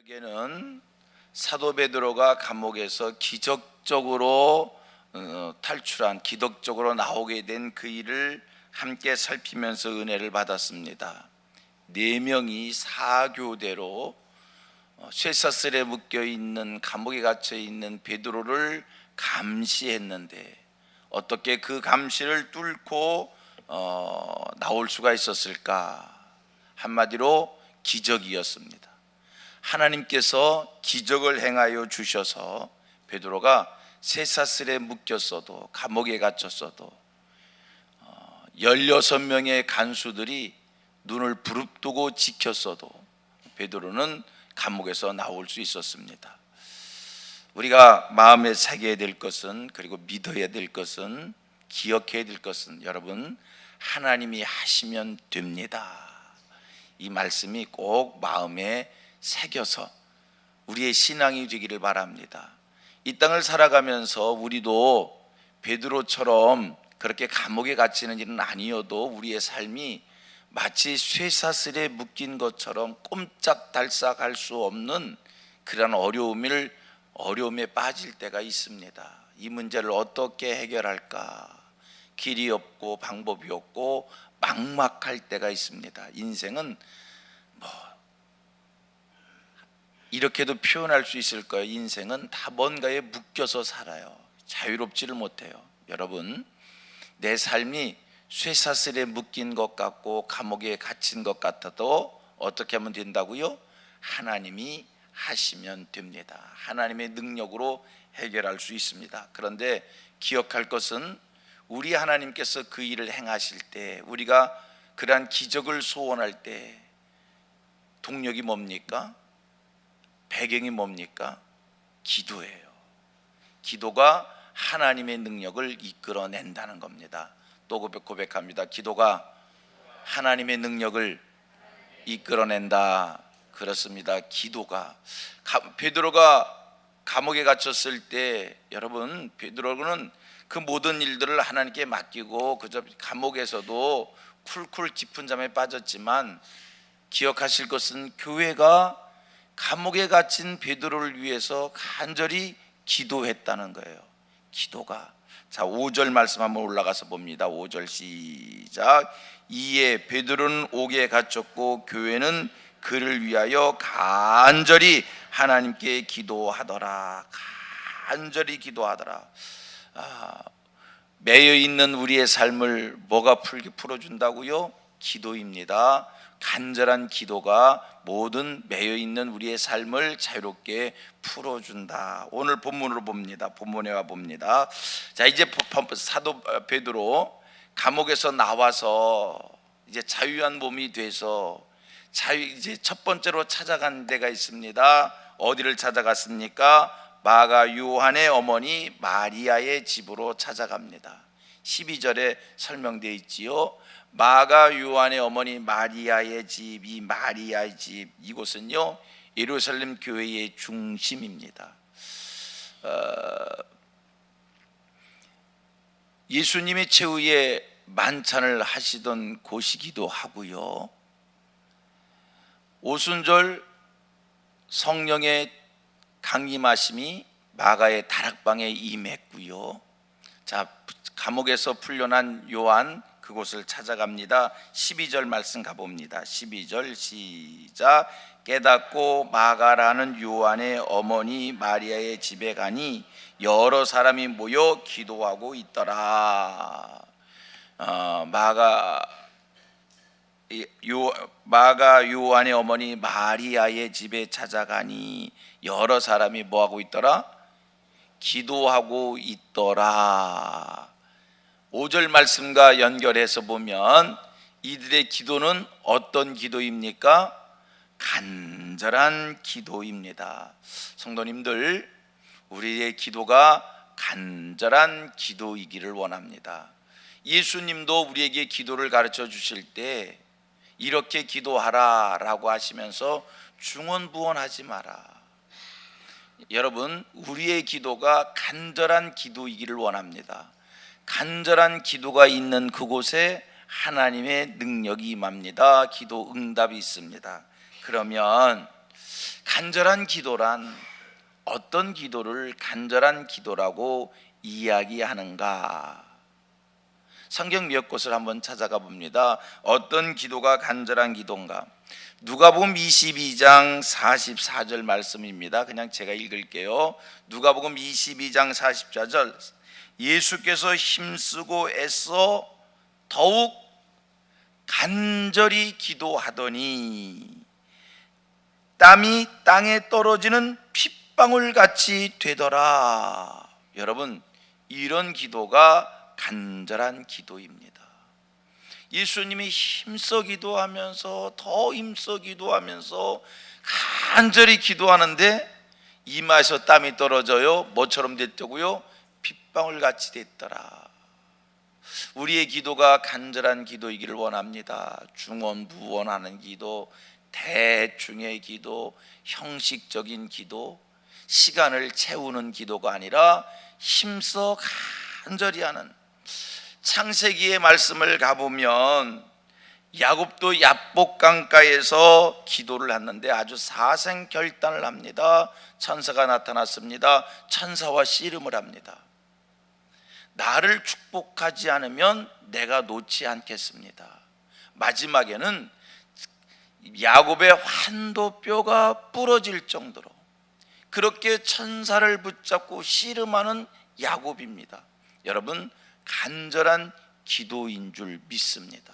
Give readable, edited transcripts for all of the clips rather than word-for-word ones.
저녁에는 사도 베드로가 감옥에서 기적적으로 탈출한, 기적적으로 나오게 된 그 일을 함께 살피면서 은혜를 받았습니다. 4명이 사교대로 쇠사슬에 묶여 있는, 감옥에 갇혀 있는 베드로를 감시했는데 어떻게 그 감시를 뚫고 나올 수가 있었을까? 한마디로 기적이었습니다. 하나님께서 기적을 행하여 주셔서 베드로가 쇠사슬에 묶였어도, 감옥에 갇혔어도 16명의 간수들이 눈을 부릅뜨고 지켰어도 베드로는 감옥에서 나올 수 있었습니다. 우리가 마음에 새겨야 될 것은, 그리고 믿어야 될 것은, 기억해야 될 것은, 여러분, 하나님이 하시면 됩니다. 이 말씀이 꼭 마음에 새겨서 우리의 신앙이 되기를 바랍니다. 이 땅을 살아가면서 우리도 베드로처럼 그렇게 감옥에 갇히는 일은 아니어도 우리의 삶이 마치 쇠사슬에 묶인 것처럼 꼼짝달싹 할 수 없는 그런 어려움에 빠질 때가 있습니다. 이 문제를 어떻게 해결할까? 길이 없고 방법이 없고 막막할 때가 있습니다. 인생은 이렇게도 표현할 수 있을 거예요. 인생은 다 뭔가에 묶여서 살아요. 자유롭지를 못해요. 여러분, 내 삶이 쇠사슬에 묶인 것 같고 감옥에 갇힌 것 같아도 어떻게 하면 된다고요? 하나님이 하시면 됩니다. 하나님의 능력으로 해결할 수 있습니다. 그런데 기억할 것은, 우리 하나님께서 그 일을 행하실 때, 우리가 그러한 기적을 소원할 때 동력이 뭡니까? 배경이 뭡니까? 기도예요. 기도가 하나님의 능력을 이끌어낸다는 겁니다. 또 고백합니다. 기도가 하나님의 능력을 이끌어낸다. 그렇습니다. 기도가. 베드로가 감옥에 갇혔을 때, 여러분, 베드로는 그 모든 일들을 하나님께 맡기고 그저 감옥에서도 쿨쿨 깊은 잠에 빠졌지만, 기억하실 것은 교회가 감옥에 갇힌 베드로를 위해서 간절히 기도했다는 거예요. 기도가. 자, 5절 말씀 한번 올라가서 봅니다. 5절 시작. 이에 베드로는 옥에 갇혔고 교회는 그를 위하여 간절히 하나님께 기도하더라. 간절히 기도하더라. 매여 있는 우리의 삶을 뭐가 풀어준다고요? 기도입니다. 간절한 기도가 모든 매여 있는 우리의 삶을 자유롭게 풀어준다. 오늘 본문으로 봅니다. 본문에 와 봅니다. 자, 이제 사도 베드로 감옥에서 나와서 이제 자유한 몸이 돼서 이제 첫 번째로 찾아간 데가 있습니다. 어디를 찾아갔습니까? 마가 요한의 어머니 마리아의 집으로 찾아갑니다. 12절에 설명되어 있지요. 마가 요한의 어머니 마리아의 집, 이 마리아의 집, 이곳은요 예루살렘 교회의 중심입니다. 예수님이 최후의 만찬을 하시던 곳이기도 하고요, 오순절 성령의 강림하심이 마가의 다락방에 임했고요. 자, 감옥에서 풀려난 요한, 그곳을 찾아갑니다. 12절 말씀 가봅니다. 12절 시작. 깨닫고 마가라는 요한의 어머니 마리아의 집에 가니 여러 사람이 모여 기도하고 있더라. 마가 요한의 어머니 마리아의 집에 찾아가니 여러 사람이 뭐하고 있더라? 기도하고 있더라. 5절 말씀과 연결해서 보면 이들의 기도는 어떤 기도입니까? 간절한 기도입니다. 성도님들, 우리의 기도가 간절한 기도이기를 원합니다. 예수님도 우리에게 기도를 가르쳐 주실 때 이렇게 기도하라 라고 하시면서 중언부언하지 마라. 여러분, 우리의 기도가 간절한 기도이기를 원합니다. 간절한 기도가 있는 그곳에 하나님의 능력이 임합니다. 기도 응답이 있습니다. 그러면 간절한 기도란 어떤 기도를 간절한 기도라고 이야기하는가? 성경 몇 곳을 한번 찾아가 봅니다. 어떤 기도가 간절한 기도인가? 누가복음 22장 44절 말씀입니다. 그냥 제가 읽을게요. 누가복음 22장 44절, 예수께서 힘쓰고 애써 더욱 간절히 기도하더니 땀이 땅에 떨어지는 핏방울 같이 되더라. 여러분, 이런 기도가 간절한 기도입니다. 예수님이 힘써 기도하면서 더 힘써 기도하면서 간절히 기도하는데 이마에서 땀이 떨어져요. 뭐처럼 됐다고요? 핏방울 같이 됐더라. 우리의 기도가 간절한 기도이기를 원합니다. 중언부언하는 기도, 대충의 기도, 형식적인 기도, 시간을 채우는 기도가 아니라 힘써 간절히 하는. 창세기의 말씀을 가보면 야곱도 야복 강가에서 기도를 했는데 아주 사생결단을 합니다. 천사가 나타났습니다. 천사와 씨름을 합니다. 나를 축복하지 않으면 내가 놓지 않겠습니다. 마지막에는 야곱의 환도뼈가 부러질 정도로 그렇게 천사를 붙잡고 씨름하는 야곱입니다. 여러분, 간절한 기도인 줄 믿습니다.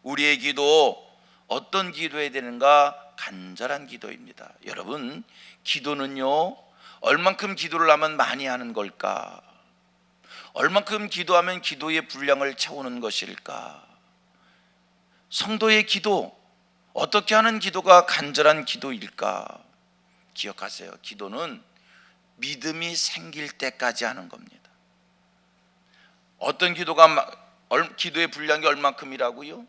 우리의 기도 어떤 기도해야 되는가? 간절한 기도입니다. 여러분, 기도는요 얼만큼 기도를 하면 많이 하는 걸까? 얼만큼 기도하면 기도의 분량을 채우는 것일까? 성도의 기도, 어떻게 하는 기도가 간절한 기도일까? 기억하세요. 기도는 믿음이 생길 때까지 하는 겁니다. 어떤 기도가 기도의 분량이 얼만큼이라고요?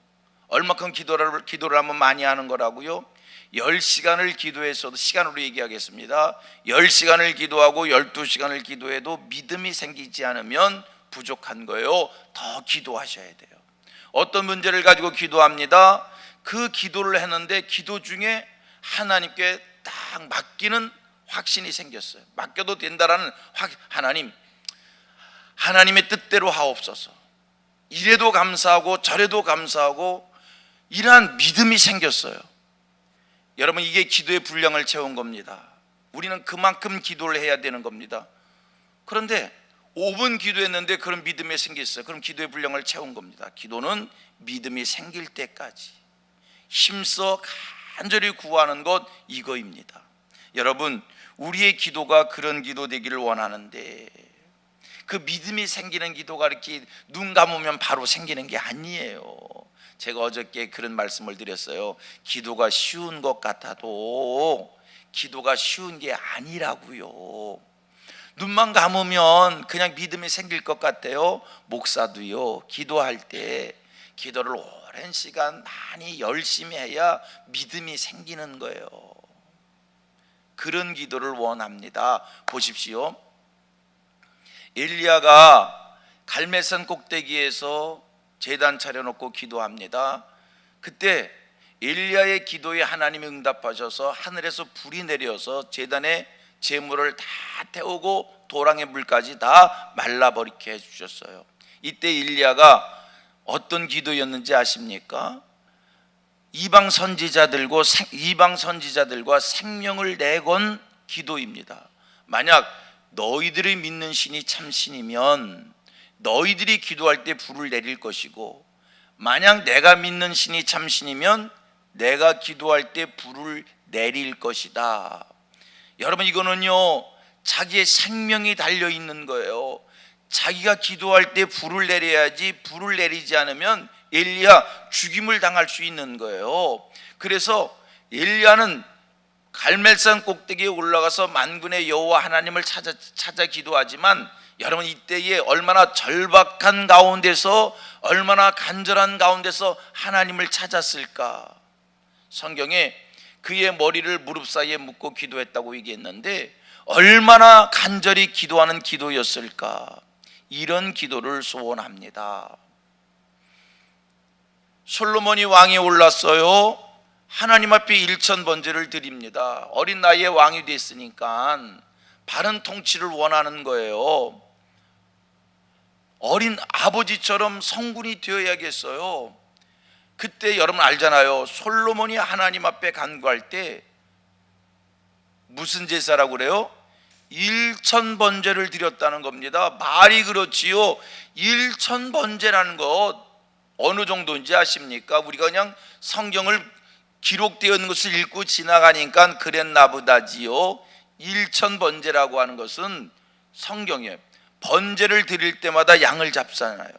얼만큼 기도를 하면 많이 하는 거라고요? 10시간을 기도했어도, 시간으로 얘기하겠습니다. 10시간을 기도하고 12시간을 기도해도 믿음이 생기지 않으면 부족한 거예요. 더 기도하셔야 돼요. 어떤 문제를 가지고 기도합니다. 그 기도를 했는데 기도 중에 하나님께 딱 맡기는 확신이 생겼어요. 맡겨도 된다라는 하나님의 뜻대로 하옵소서. 이래도 감사하고 저래도 감사하고 이러한 믿음이 생겼어요. 여러분, 이게 기도의 분량을 채운 겁니다. 우리는 그만큼 기도를 해야 되는 겁니다. 그런데 5분 기도했는데 그런 믿음이 생겼어요. 그럼 기도의 분량을 채운 겁니다. 기도는 믿음이 생길 때까지 힘써 간절히 구하는 것, 이거입니다. 여러분, 우리의 기도가 그런 기도 되기를 원하는데 그 믿음이 생기는 기도가 이렇게 눈 감으면 바로 생기는 게 아니에요. 제가 어저께 그런 말씀을 드렸어요. 기도가 쉬운 것 같아도 기도가 쉬운 게 아니라고요. 눈만 감으면 그냥 믿음이 생길 것 같아요. 목사도요, 기도할 때 기도를 오랜 시간 많이 열심히 해야 믿음이 생기는 거예요. 그런 기도를 원합니다. 보십시오. 엘리야가 갈멜산 꼭대기에서 제단 차려놓고 기도합니다. 그때 엘리야의 기도에 하나님이 응답하셔서 하늘에서 불이 내려서 제단에 제물을 다 태우고 도랑의 물까지 다 말라버리게 해주셨어요. 이때 엘리야가 어떤 기도였는지 아십니까? 이방 선지자들과 생명을 내건 기도입니다. 만약 너희들이 믿는 신이 참 신이면 너희들이 기도할 때 불을 내릴 것이고, 만약 내가 믿는 신이 참 신이면 내가 기도할 때 불을 내릴 것이다. 여러분, 이거는요 자기의 생명이 달려있는 거예요. 자기가 기도할 때 불을 내려야지, 불을 내리지 않으면 엘리야 죽임을 당할 수 있는 거예요. 그래서 엘리야는 갈멜산 꼭대기에 올라가서 만군의 여호와 하나님을 찾아 기도하지만, 여러분, 이때에 얼마나 절박한 가운데서, 얼마나 간절한 가운데서 하나님을 찾았을까. 성경에 그의 머리를 무릎 사이에 묻고 기도했다고 얘기했는데 얼마나 간절히 기도하는 기도였을까. 이런 기도를 소원합니다. 솔로몬이 왕에 올랐어요. 하나님 앞에 일천번제를 드립니다. 어린 나이에 왕이 됐으니까 바른 통치를 원하는 거예요. 어린 아버지처럼 성군이 되어야겠어요. 그때 여러분 알잖아요. 솔로몬이 하나님 앞에 간구할 때 무슨 제사라고 그래요? 일천번제를 드렸다는 겁니다. 말이 그렇지요. 일천번제라는 것 어느 정도인지 아십니까? 우리가 그냥 성경을 기록되어 있는 것을 읽고 지나가니까 그랬나 보다지요. 일천번제라고 하는 것은 성경에 번제를 드릴 때마다 양을 잡잖아요.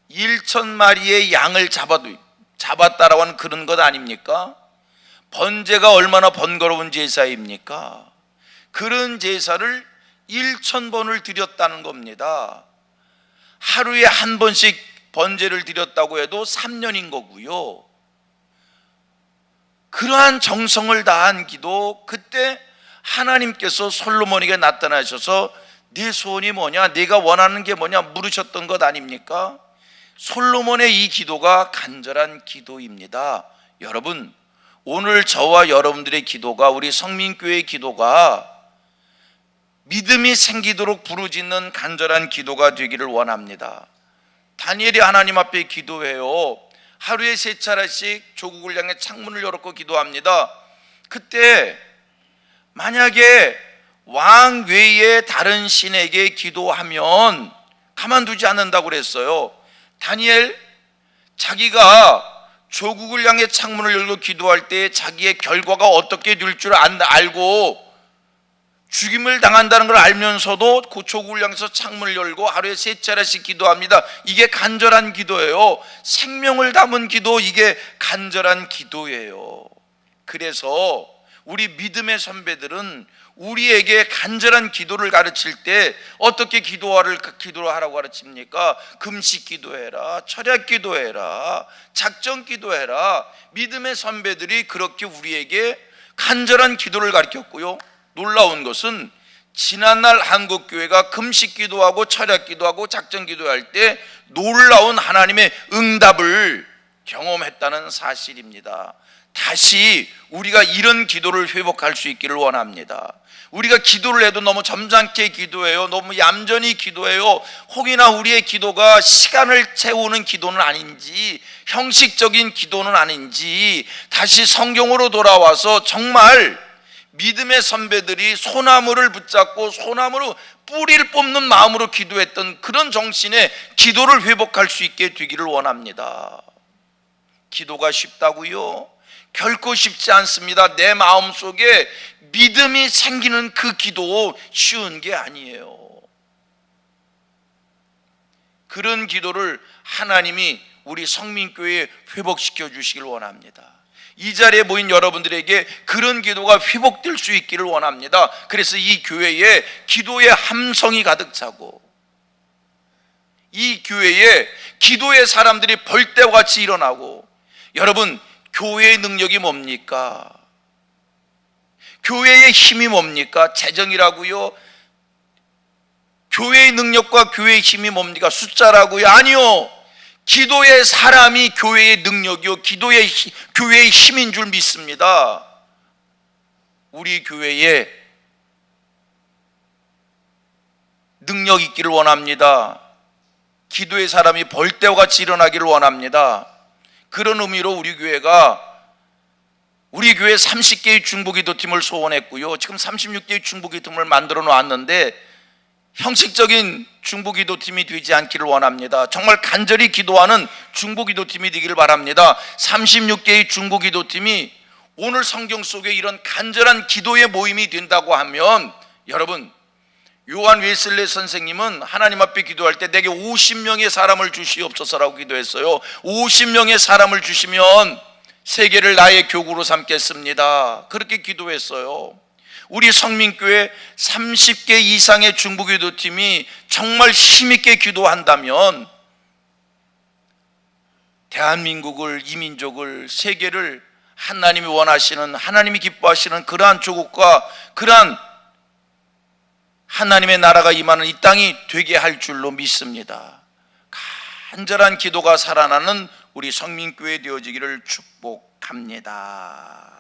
1,000마리의 양을 잡았다라고 하는 그런 것 아닙니까? 번제가 얼마나 번거로운 제사입니까? 그런 제사를 1,000번을 드렸다는 겁니다. 하루에 한 번씩 번제를 드렸다고 해도 3년인 거고요. 그러한 정성을 다한 기도, 그때 하나님께서 솔로몬에게 나타나셔서 네 소원이 뭐냐, 네가 원하는 게 뭐냐 물으셨던 것 아닙니까? 솔로몬의 이 기도가 간절한 기도입니다. 여러분, 오늘 저와 여러분들의 기도가, 우리 성민교회의 기도가 믿음이 생기도록 부르짖는 간절한 기도가 되기를 원합니다. 다니엘이 하나님 앞에 기도해요. 하루에 3차례씩 조국을 향해 창문을 열었고 기도합니다. 그때 만약에 왕 외에 다른 신에게 기도하면 가만두지 않는다고 그랬어요. 다니엘, 자기가 조국을 향해 창문을 열고 기도할 때 자기의 결과가 어떻게 될 줄 알고 죽임을 당한다는 걸 알면서도 그 조국을 향해서 창문을 열고 하루에 3차례씩 기도합니다. 이게 간절한 기도예요. 생명을 담은 기도, 이게 간절한 기도예요. 그래서 우리 믿음의 선배들은 우리에게 간절한 기도를 가르칠 때 어떻게 기도하라고 가르칩니까? 금식 기도해라, 철야 기도해라, 작정 기도해라. 믿음의 선배들이 그렇게 우리에게 간절한 기도를 가르쳤고요. 놀라운 것은 지난날 한국교회가 금식 기도하고 철야 기도하고 작정 기도할 때 놀라운 하나님의 응답을 경험했다는 사실입니다. 다시 우리가 이런 기도를 회복할 수 있기를 원합니다. 우리가 기도를 해도 너무 점잖게 기도해요. 너무 얌전히 기도해요. 혹이나 우리의 기도가 시간을 채우는 기도는 아닌지, 형식적인 기도는 아닌지, 다시 성경으로 돌아와서 정말 믿음의 선배들이 소나무를 붙잡고 소나무로 뿌리를 뽑는 마음으로 기도했던 그런 정신의 기도를 회복할 수 있게 되기를 원합니다. 기도가 쉽다고요? 결코 쉽지 않습니다. 내 마음속에 믿음이 생기는 그 기도 쉬운 게 아니에요. 그런 기도를 하나님이 우리 성민교회에 회복시켜 주시길 원합니다. 이 자리에 모인 여러분들에게 그런 기도가 회복될 수 있기를 원합니다. 그래서 이 교회에 기도의 함성이 가득 차고, 이 교회에 기도의 사람들이 벌떼같이 일어나고, 여러분, 교회의 능력이 뭡니까? 교회의 힘이 뭡니까? 재정이라고요? 교회의 능력과 교회의 힘이 뭡니까? 숫자라고요? 아니요. 기도의 사람이 교회의 능력이요, 교회의 힘인 줄 믿습니다. 우리 교회에 능력 있기를 원합니다. 기도의 사람이 벌떼와 같이 일어나기를 원합니다. 그런 의미로 우리 교회 30개의 중보기도팀을 소원했고요. 지금 36개의 중보기도팀을 만들어 놓았는데 형식적인 중보기도팀이 되지 않기를 원합니다. 정말 간절히 기도하는 중보기도팀이 되기를 바랍니다. 36개의 중보기도팀이 오늘 성경 속에 이런 간절한 기도의 모임이 된다고 하면, 여러분, 요한 웨슬레 선생님은 하나님 앞에 기도할 때 내게 50명의 사람을 주시옵소서라고 기도했어요. 50명의 사람을 주시면 세계를 나의 교구로 삼겠습니다. 그렇게 기도했어요. 우리 성민교회 30개 이상의 중보기도팀이 정말 힘있게 기도한다면 대한민국을, 이민족을, 세계를 하나님이 원하시는, 하나님이 기뻐하시는 그러한 조국과 그러한 하나님의 나라가 임하는 이 땅이 되게 할 줄로 믿습니다. 간절한 기도가 살아나는 우리 성민교회 되어지기를 축복합니다. 갑니다.